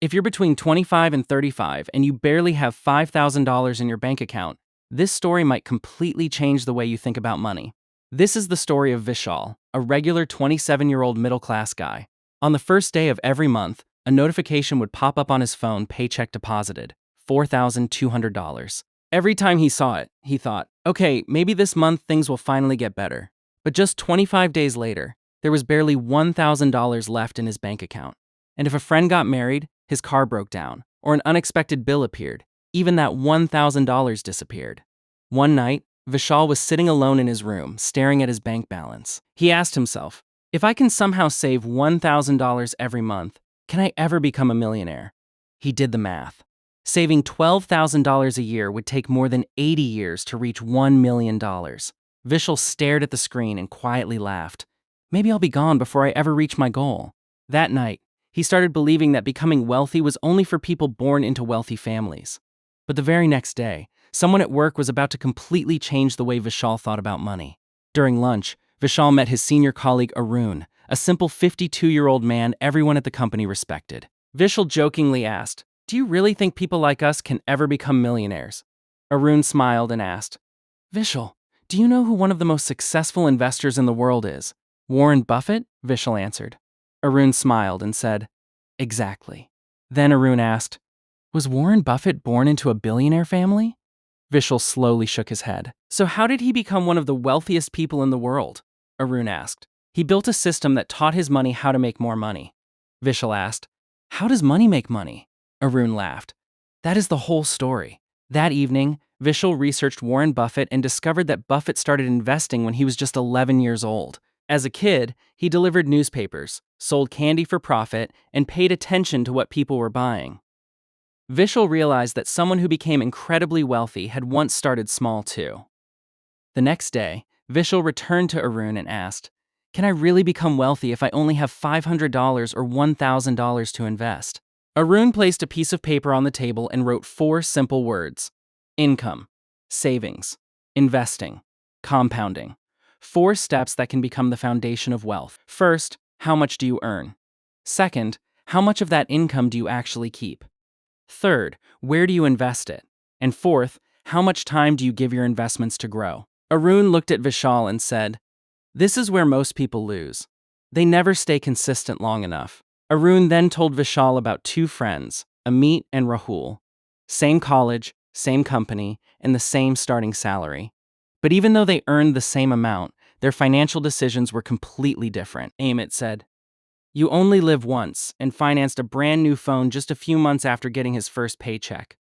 If you're between 25 and 35 and you barely have $5,000 in your bank account, this story might completely change the way you think about money. This is the story of Vishal, a regular 27-year-old middle-class guy. On the first day of every month, a notification would pop up on his phone: paycheck deposited, $4,200. Every time he saw it, he thought, okay, maybe this month things will finally get better. But just 25 days later, there was barely $1,000 left in his bank account. And if a friend got married, his car broke down, or an unexpected bill appeared, even that $1,000 disappeared. One night, Vishal was sitting alone in his room, staring at his bank balance. He asked himself, if I can somehow save $1,000 every month, can I ever become a millionaire? He did the math. Saving $12,000 a year would take more than 80 years to reach $1 million. Vishal stared at the screen and quietly laughed. Maybe I'll be gone before I ever reach my goal. That night, he started believing that becoming wealthy was only for people born into wealthy families. But the very next day, someone at work was about to completely change the way Vishal thought about money. During lunch, Vishal met his senior colleague Arun, a simple 52-year-old man everyone at the company respected. Vishal jokingly asked, "Do you really think people like us can ever become millionaires?" Arun smiled and asked, "Vishal, do you know who one of the most successful investors in the world is?" "Warren Buffett?" Vishal answered. Arun smiled and said, "Exactly." Then Arun asked, "Was Warren Buffett born into a billionaire family?" Vishal slowly shook his head. "So how did he become one of the wealthiest people in the world?" Arun asked. "He built a system that taught his money how to make more money." Vishal asked, "How does money make money?" Arun laughed. "That is the whole story." That evening, Vishal researched Warren Buffett and discovered that Buffett started investing when he was just 11 years old. As a kid, he delivered newspapers, sold candy for profit, and paid attention to what people were buying. Vishal realized that someone who became incredibly wealthy had once started small too. The next day, Vishal returned to Arun and asked, "Can I really become wealthy if I only have $500 or $1,000 to invest?" Arun placed a piece of paper on the table and wrote 4 simple words: income, savings, investing, compounding. 4 steps that can become the foundation of wealth. First, how much do you earn? Second, how much of that income do you actually keep? Third, where do you invest it? And fourth, how much time do you give your investments to grow? Arun looked at Vishal and said, "This is where most people lose. They never stay consistent long enough." Arun then told Vishal about 2 friends, Amit and Rahul. Same college, same company, and the same starting salary. But even though they earned the same amount, their financial decisions were completely different. Amit said, "You only live once," and financed a brand new phone just a few months after getting his first paycheck.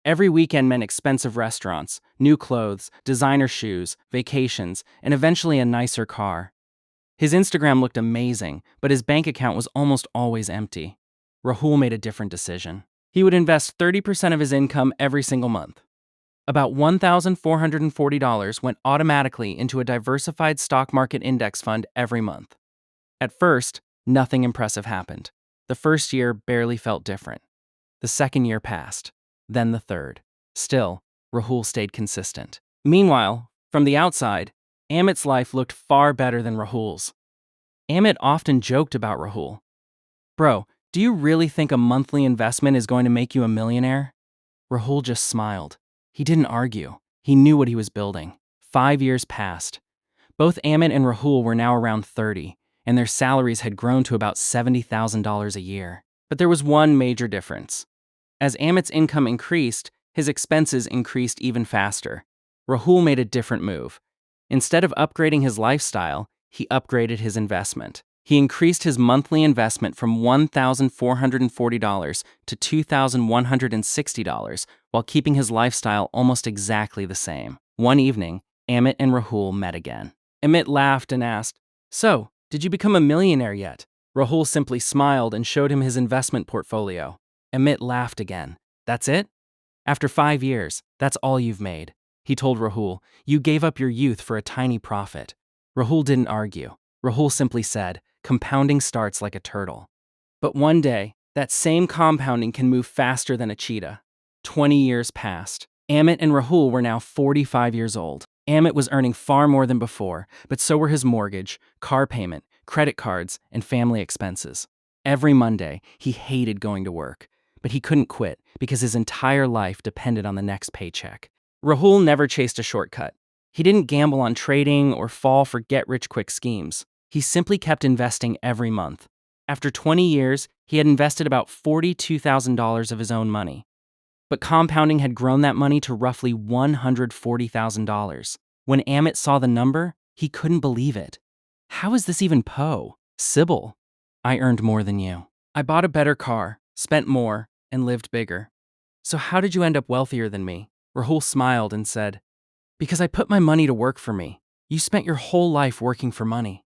Every weekend meant expensive restaurants, new clothes, designer shoes, vacations, and eventually a nicer car. His Instagram looked amazing, but his bank account was almost always empty. Rahul made a different decision. He would invest 30% of his income every single month. About $1,440 went automatically into a diversified stock market index fund every month. At first, nothing impressive happened. The first year barely felt different. The second year passed, then the third. Still, Rahul stayed consistent. Meanwhile, from the outside, Amit's life looked far better than Rahul's. Amit often joked about Rahul. "Bro, do you really think a monthly investment is going to make you a millionaire?" Rahul just smiled. He didn't argue. He knew what he was building. 5 years passed. Both Amit and Rahul were now around 30, and their salaries had grown to about $70,000 a year. But there was one major difference. As Amit's income increased, his expenses increased even faster. Rahul made a different move. Instead of upgrading his lifestyle, he upgraded his investment. He increased his monthly investment from $1,440 to $2,160 while keeping his lifestyle almost exactly the same. One evening, Amit and Rahul met again. Amit laughed and asked, "So, did you become a millionaire yet?" Rahul simply smiled and showed him his investment portfolio. Amit laughed again. "That's it? After 5 years, that's all you've made." He told Rahul, "You gave up your youth for a tiny profit." Rahul didn't argue. Rahul simply said, "Compounding starts like a turtle." But one day, that same compounding can move faster than a cheetah. 20 years passed. Amit and Rahul were now 45 years old. Amit was earning far more than before, but so were his mortgage, car payment, credit cards, and family expenses. Every Monday, he hated going to work, but he couldn't quit because his entire life depended on the next paycheck. Rahul never chased a shortcut. He didn't gamble on trading or fall for get-rich-quick schemes. He simply kept investing every month. After 20 years, he had invested about $42,000 of his own money. But compounding had grown that money to roughly $140,000. When Amit saw the number, he couldn't believe it. How is this even Sybil? I earned more than you. I bought a better car, spent more, and lived bigger. So how did you end up wealthier than me? Rahul smiled and said, because I put my money to work for me. You spent your whole life working for money.